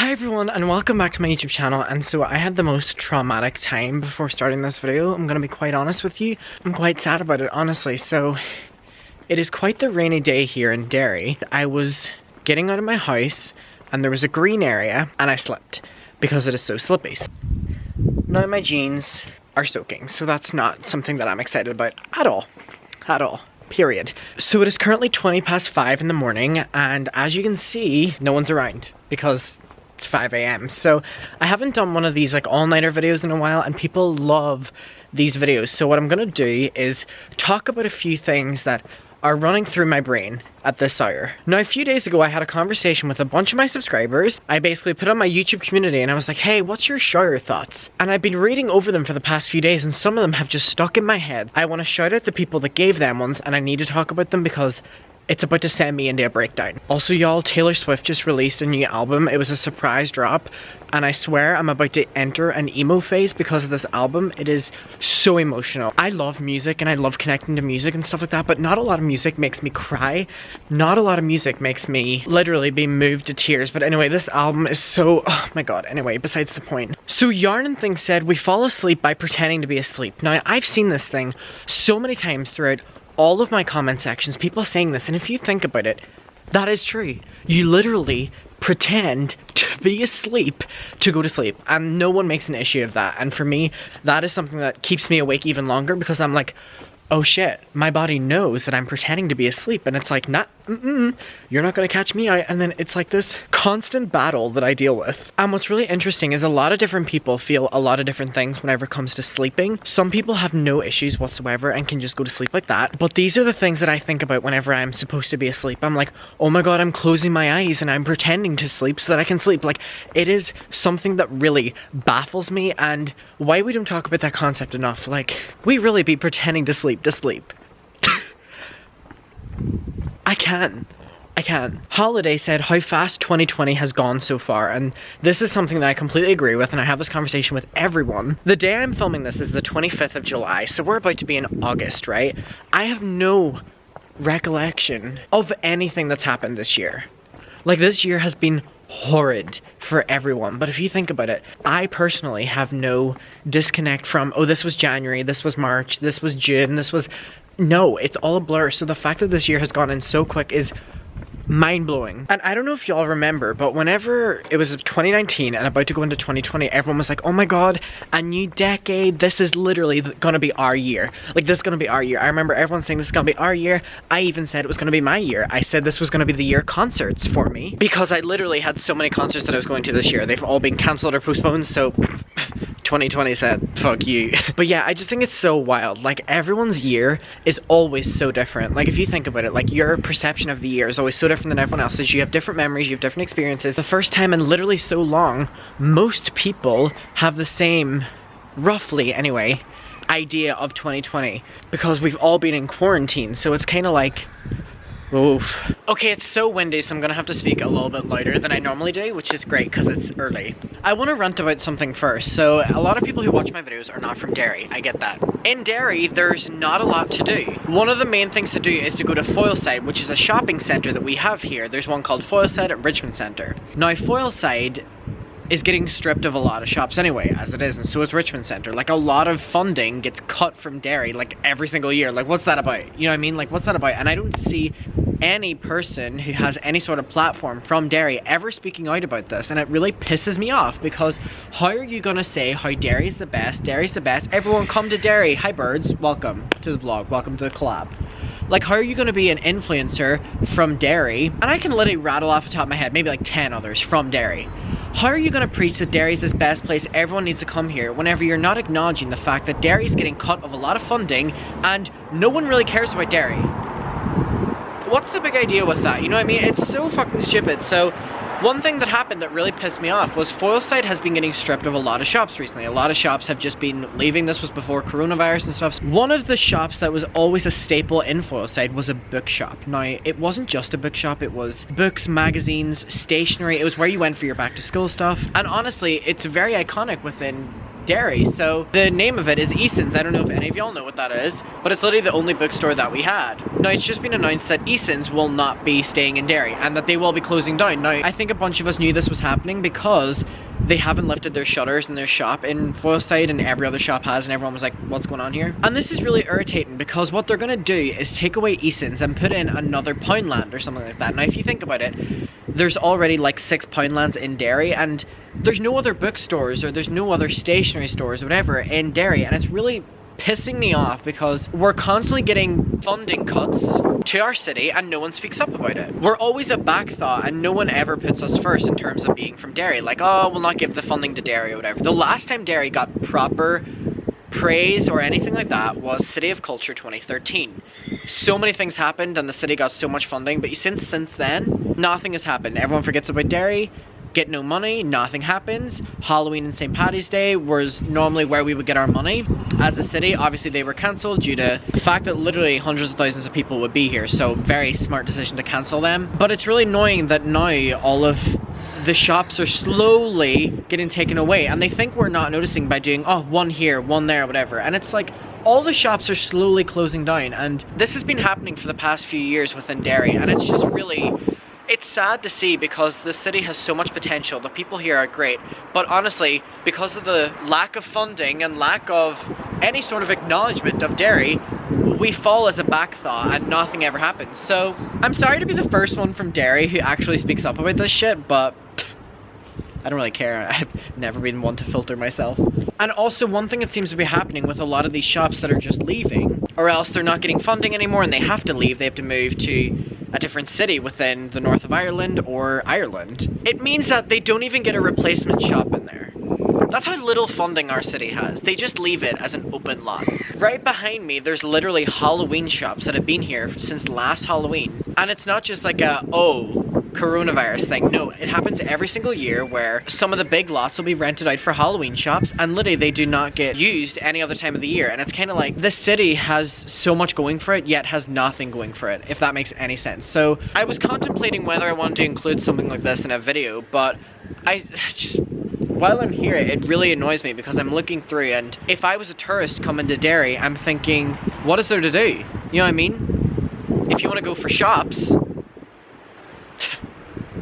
Hi everyone and welcome back to my YouTube channel. And so I had the most traumatic time before starting this video. I'm gonna be quite honest with you. I'm quite sad about it, honestly. So it is quite the rainy day here in Derry. I was getting out of my house and there was a green area and I slipped because it is so slippy. Now my jeans are soaking, so that's not something that I'm excited about at all. Period. So it is currently 5:20 in the morning and as you can see, no one's around because it's 5 AM. So I haven't done one of these like all-nighter videos in a while and people love these videos. So what I'm gonna do is talk about a few things that are running through my brain at this hour. Now a few days ago I had a conversation with a bunch of my subscribers. I basically put on my YouTube community and I was like, hey, what's your shower thoughts? And I've been reading over them for the past few days and some of them have just stuck in my head. I want to shout out the people that gave them ones and I need to talk about them because it's about to send me into a breakdown. Also y'all, Taylor Swift just released a new album. It was a surprise drop and I swear I'm about to enter an emo phase because of this album. It is so emotional. I love music and I love connecting to music and stuff like that, but not a lot of music makes me cry. Not a lot of music makes me literally be moved to tears. But anyway, this album is so, oh my god, anyway, besides the point. So Yarn and Things said, we fall asleep by pretending to be asleep. Now I've seen this thing so many times throughout all of my comment sections, people saying this, and if you think about it, that is true. You literally pretend to be asleep to go to sleep, and no one makes an issue of that. And for me, that is something that keeps me awake even longer because I'm like, oh shit, my body knows that I'm pretending to be asleep, and it's like, nah, you're not gonna catch me out. And then it's like this constant battle that I deal with. And what's really interesting is a lot of different people feel a lot of different things whenever it comes to sleeping. Some people have no issues whatsoever and can just go to sleep like that. But these are the things that I think about whenever I'm supposed to be asleep. I'm like, oh my god, I'm closing my eyes and I'm pretending to sleep so that I can sleep. Like, it is something that really baffles me, and why we don't talk about that concept enough. Like, we really be pretending to sleep. I can. Holiday said how fast 2020 has gone so far, and this is something that I completely agree with, and I have this conversation with everyone. The day I'm filming this is the 25th of July, so we're about to be in August, right? I have no recollection of anything that's happened this year. Like, this year has been horrid for everyone, but if you think about it, I personally have no disconnect from, oh, this was January, this was March, this was June, this was... No, it's all a blur. So the fact that this year has gone in so quick is mind-blowing. And I don't know if y'all remember, but whenever it was 2019 and about to go into 2020, everyone was like, oh my god, a new decade, this is literally gonna be our year. Like, this is gonna be our year. I remember everyone saying this is gonna be our year. I even said it was gonna be my year. I said this was gonna be the year concerts for me because I literally had so many concerts that I was going to this year. They've all been cancelled or postponed, so 2020 said, fuck you. But yeah, I just think it's so wild. Like, everyone's year is always so different. Like, if you think about it, like, your perception of the year is always so different than everyone else's. You have different memories, you have different experiences. The first time in literally so long, most people have the same, roughly anyway, idea of 2020 because we've all been in quarantine. So it's kind of like, oof. Okay, it's so windy, so I'm gonna have to speak a little bit louder than I normally do, which is great because it's early. I want to rant about something first. So a lot of people who watch my videos are not from Derry. I get that. In Derry, there's not a lot to do. One of the main things to do is to go to Foyleside, which is a shopping centre that we have here. There's one called Foyleside at Richmond Centre. Now, Foyleside is getting stripped of a lot of shops anyway, as it is, and so is Richmond Centre. Like, a lot of funding gets cut from Derry, like, every single year. Like, what's that about? You know what I mean? Like, what's that about? And I don't see any person who has any sort of platform from Derry ever speaking out about this, and it really pisses me off because how are you gonna say how Derry's the best, everyone come to Derry, hi birds, welcome to the vlog, welcome to the collab. Like, how are you gonna be an influencer from Derry, and I can literally rattle off the top of my head maybe like 10 others from Derry. How are you gonna preach that Derry's this best place, everyone needs to come here, whenever you're not acknowledging the fact that Derry's getting cut of a lot of funding and no one really cares about Derry? What's the big idea with that? You know what I mean? It's so fucking stupid. So one thing that happened that really pissed me off was Foyleside has been getting stripped of a lot of shops recently. A lot of shops have just been leaving. This was before coronavirus and stuff. One of the shops that was always a staple in Foyleside was a bookshop. Now, it wasn't just a bookshop, it was books, magazines, stationery. It was where you went for your back to school stuff. And honestly, it's very iconic within Derry. So the name of it is Eason's. I don't know if any of y'all know what that is, but it's literally the only bookstore that we had. Now it's just been announced that Eason's will not be staying in Derry and that they will be closing down. Now I think a bunch of us knew this was happening because they haven't lifted their shutters in their shop in Foyleside, and every other shop has, and everyone was like, what's going on here? And this is really irritating because what they're gonna do is take away Eason's and put in another Poundland or something like that. Now if you think about it, there's already like 6 Poundlands in Derry, and there's no other bookstores or there's no other stationery stores or whatever in Derry, and it's really pissing me off because we're constantly getting funding cuts to our city and no one speaks up about it. We're always a back thought and no one ever puts us first in terms of being from Derry. Like, oh, we'll not give the funding to Derry or whatever. The last time Derry got proper praise or anything like that was City of Culture 2013. So many things happened and the city got so much funding, but since then, nothing has happened. Everyone forgets about Derry, get no money, nothing happens. Halloween and St. Paddy's Day was normally where we would get our money as a city. Obviously they were cancelled due to the fact that literally hundreds of thousands of people would be here, so very smart decision to cancel them. But it's really annoying that now all of the shops are slowly getting taken away, and they think we're not noticing by doing, oh, one here, one there, whatever. And it's like, all the shops are slowly closing down, and this has been happening for the past few years within Derry, and it's just really, it's sad to see because the city has so much potential. The people here are great, but honestly, because of the lack of funding and lack of any sort of acknowledgement of Derry, we fall as a back thought and nothing ever happens. So I'm sorry to be the first one from Derry who actually speaks up about this shit, but I don't really care. I've never been one to filter myself. And also one thing that seems to be happening with a lot of these shops that are just leaving, or else they're not getting funding anymore and they have to leave, they have to move to a different city within the north of Ireland or Ireland. It means that they don't even get a replacement shop in there. That's how little funding our city has. They just leave it as an open lot. Right behind me, there's literally Halloween shops that have been here since last Halloween. And it's not just like a, oh, coronavirus thing. No, it happens every single year where some of the big lots will be rented out for Halloween shops and literally they do not get used any other time of the year. And it's kind of like the city has so much going for it yet has nothing going for it, if that makes any sense. So I was contemplating whether I wanted to include something like this in a video, but I just, while I'm here, it really annoys me because I'm looking through, and if I was a tourist coming to Derry, I'm thinking, what is there to do? You know what I mean? If you want to go for shops,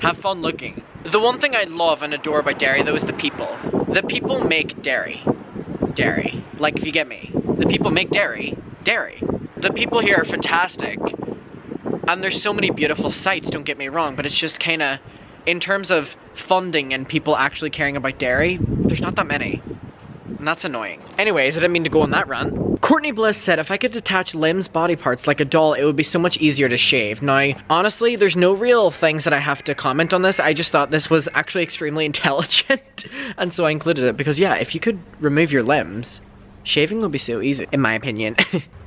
have fun looking. The one thing I love and adore about Derry though is the people. The people make Derry. Derry. Like, if you get me. The people make Derry. Derry. The people here are fantastic. And there's so many beautiful sights, don't get me wrong, but it's just kinda, in terms of funding and people actually caring about Derry, there's not that many. And that's annoying. Anyways, I didn't mean to go on that rant. Courtney Bliss said, if I could detach limbs, body parts like a doll, it would be so much easier to shave. Now, honestly, there's no real things that I have to comment on this. I just thought this was actually extremely intelligent. And so I included it because, yeah, if you could remove your limbs, shaving would be so easy, in my opinion.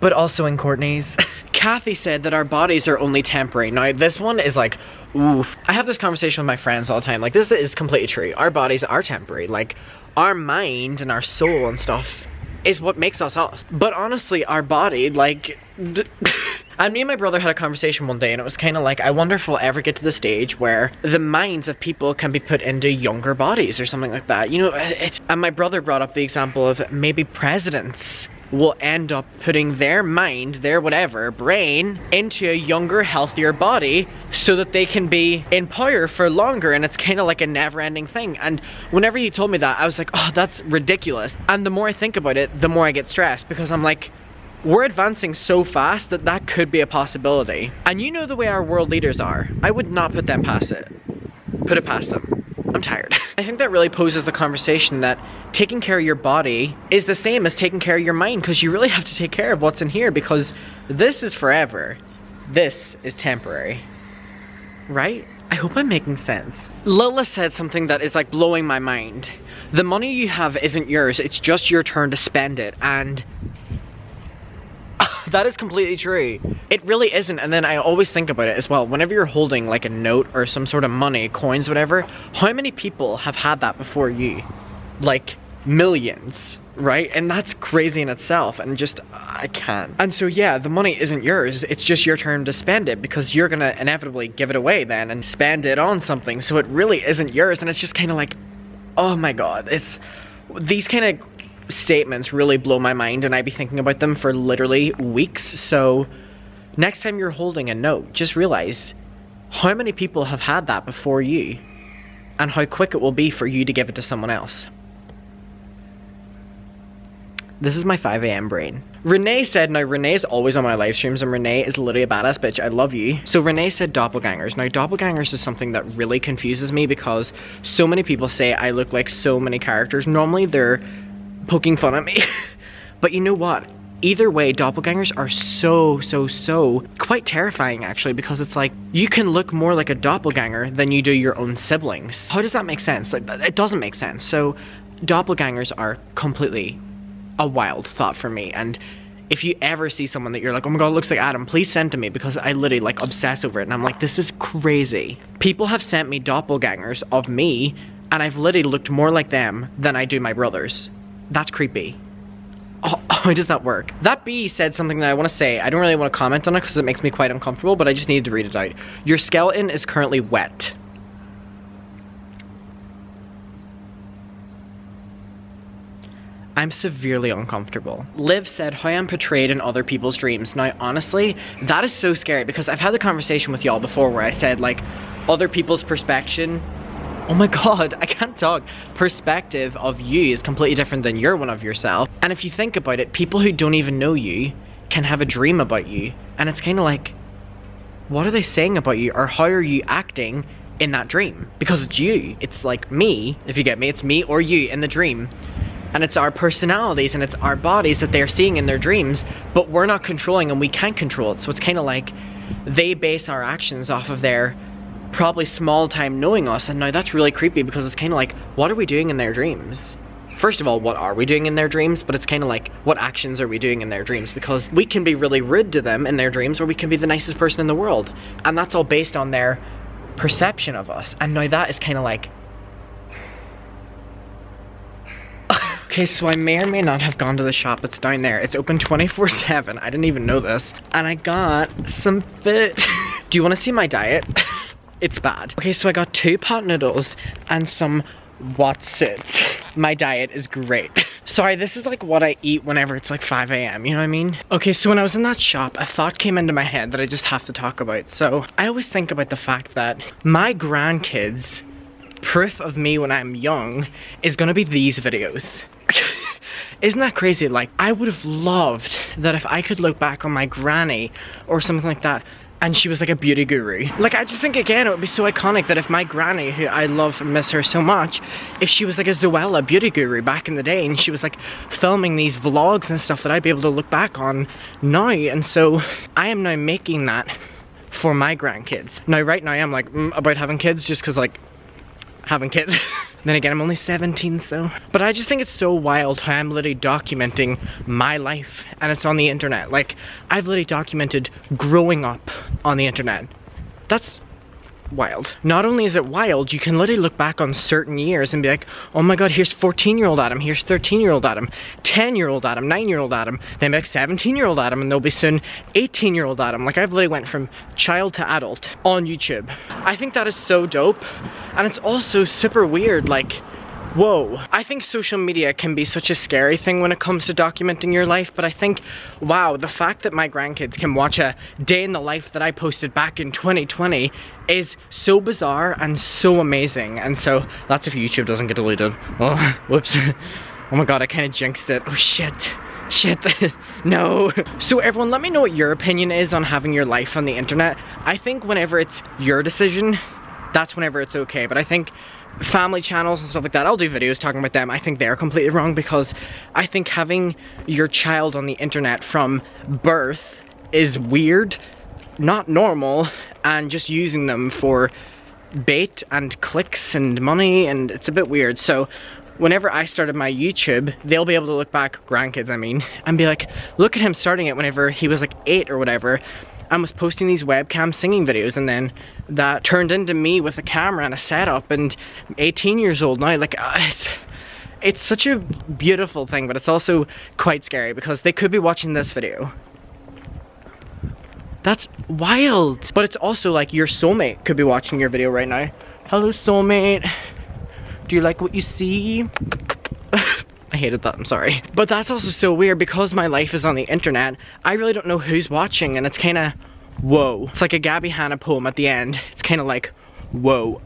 But also in Courtney's. Kathy said that our bodies are only temporary. Now, this one is like, oof. I have this conversation with my friends all the time. Like, this is completely true. Our bodies are temporary. Like, our mind and our soul and stuff is what makes us us. But honestly, our body, like, and me and my brother had a conversation one day and it was kind of like, I wonder if we'll ever get to the stage where the minds of people can be put into younger bodies or something like that. You know, and my brother brought up the example of maybe presidents will end up putting their mind, their whatever, brain, into a younger, healthier body so that they can be in power for longer, and it's kind of like a never-ending thing. And whenever he told me that, I was like, oh, that's ridiculous. And the more I think about it, the more I get stressed, because I'm like, we're advancing so fast that that could be a possibility. And you know the way our world leaders are. I would not put them past it. Put it past them. I'm tired. I think that really poses the conversation that taking care of your body is the same as taking care of your mind, because you really have to take care of what's in here, because this is forever. This is temporary. Right? I hope I'm making sense. Lila said something that is like blowing my mind. The money you have isn't yours, it's just your turn to spend it, and that is completely true. It really isn't. And then I always think about it as well. Whenever you're holding like a note or some sort of money, coins, whatever, how many people have had that before you? Like millions, right? And that's crazy in itself, and just, I can't. And so yeah, the money isn't yours, it's just your turn to spend it, because you're gonna inevitably give it away then and spend it on something, so it really isn't yours. And it's just kind of like, oh my god, it's these kind of statements really blow my mind, and I be thinking about them for literally weeks. So next time you're holding a note, just realize how many people have had that before you and how quick it will be for you to give it to someone else. This is my 5 a.m. brain. Renee said, now Renee's always on my live streams, and Renee is literally a badass bitch. I love you. So Renee said doppelgangers. Now doppelgangers is something that really confuses me because so many people say I look like so many characters. Normally they're poking fun at me. But you know what? Either way, doppelgangers are so quite terrifying actually, because it's like you can look more like a doppelganger than you do your own siblings. How does that make sense? Like, it doesn't make sense. So doppelgangers are completely a wild thought for me, and if you ever see someone that you're like, oh my god, it looks like Adam, please send to me, because I literally like obsess over it, and I'm like, this is crazy. People have sent me doppelgangers of me, and I've literally looked more like them than I do my brothers. That's creepy. Oh, how does that work? That bee said something that I want to say. I don't really want to comment on it because it makes me quite uncomfortable, but I just needed to read it out. Your skeleton is currently wet. I'm severely uncomfortable. Liv said, how I'm portrayed in other people's dreams. Now, honestly, that is so scary, because I've had the conversation with y'all before where I said, like, other people's perspective, oh my god, I can't talk. Perspective of you is completely different than your one of yourself. And if you think about it, people who don't even know you can have a dream about you. And it's kind of like, what are they saying about you, or how are you acting in that dream? Because it's you. It's like me, if you get me, it's me or you in the dream. And it's our personalities and it's our bodies that they're seeing in their dreams, but we're not controlling and we can't control it. So it's kind of like they base our actions off of their probably small time knowing us, and now that's really creepy, because it's kind of like, what are we doing in their dreams? First of all, what are we doing in their dreams? But it's kind of like, what actions are we doing in their dreams? Because we can be really rude to them in their dreams, or we can be the nicest person in the world. And that's all based on their perception of us. And now that is kind of like, okay, so I may or may not have gone to the shop that's down there. It's open 24/7. I didn't even know this. And I got some fit. Do you want to see my diet? It's bad. Okay, so I got 2 pot noodles and some Watsits. My diet is great. Sorry, this is like what I eat whenever it's like 5 a.m, you know what I mean? Okay, so when I was in that shop, a thought came into my head that I just have to talk about. So I always think about the fact that my grandkids, proof of me when I'm young, is gonna be these videos. Isn't that crazy? Like, I would have loved that if I could look back on my granny or something like that, and she was like a beauty guru. Like, I just think, again, it would be so iconic that if my granny, who I love and miss her so much, if she was like a Zoella beauty guru back in the day, and she was like filming these vlogs and stuff that I'd be able to look back on now. And so I am now making that for my grandkids. Now, right now I'm like about having kids, just because like having kids. Then again, I'm only 17, so. But I just think it's so wild how I'm literally documenting my life, and it's on the internet. Like, I've literally documented growing up on the internet. That's wild. Not only is it wild, you can literally look back on certain years and be like, oh my god, here's 14-year-old Adam, here's 13-year-old Adam, 10-year-old Adam, 9-year-old Adam, then like 17-year-old Adam, and there'll be soon 18-year-old Adam. Like, I've literally went from child to adult on YouTube. I think that is so dope, and it's also super weird, like, whoa. I think social media can be such a scary thing when it comes to documenting your life, but I think, wow, the fact that my grandkids can watch a day in the life that I posted back in 2020 is so bizarre and so amazing. And so that's if YouTube doesn't get deleted. Oh, whoops. Oh my god, I kind of jinxed it. Oh shit. Shit. No. So everyone, let me know what your opinion is on having your life on the internet. I think whenever it's your decision, that's whenever it's okay. But I think family channels and stuff like that, I'll do videos talking about them. I think they're completely wrong, because I think having your child on the internet from birth is weird, not normal, and just using them for bait and clicks and money, and it's a bit weird. So whenever I started my YouTube, they'll be able to look back, grandkids I mean, and be like, look at him starting it whenever he was like 8 or whatever, and was posting these webcam singing videos, and then that turned into me with a camera and a setup, and 18 years old now. Like, it's such a beautiful thing, but it's also quite scary, because they could be watching this video. That's wild. But it's also like your soulmate could be watching your video right now. Hello, soulmate. Do you like what you see? I I hated that, I'm sorry. But that's also so weird because my life is on the internet. I really don't know who's watching, and it's kind of, whoa. It's like a Gabby Hanna poem at the end. It's kind of like, whoa.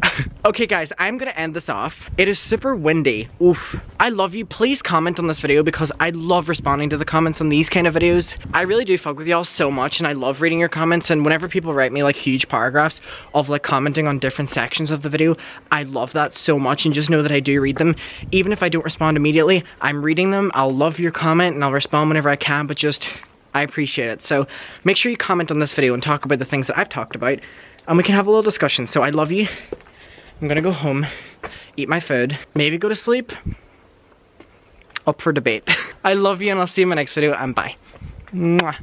Okay guys, I'm gonna end this off. It is super windy. Oof. I love you. Please comment on this video because I love responding to the comments on these kind of videos. I really do fuck with y'all so much, and I love reading your comments, and whenever people write me like huge paragraphs of like commenting on different sections of the video, I love that so much, and just know that I do read them. Even if I don't respond immediately, I'm reading them. I'll love your comment and I'll respond whenever I can, but just, I appreciate it. So make sure you comment on this video and talk about the things that I've talked about, and we can have a little discussion. So I love you. I'm gonna go home, eat my food, maybe go to sleep. Up for debate. I love you, and I'll see you in my next video, and bye. Mwah.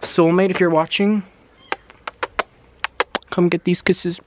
Soulmate, if you're watching, come get these kisses.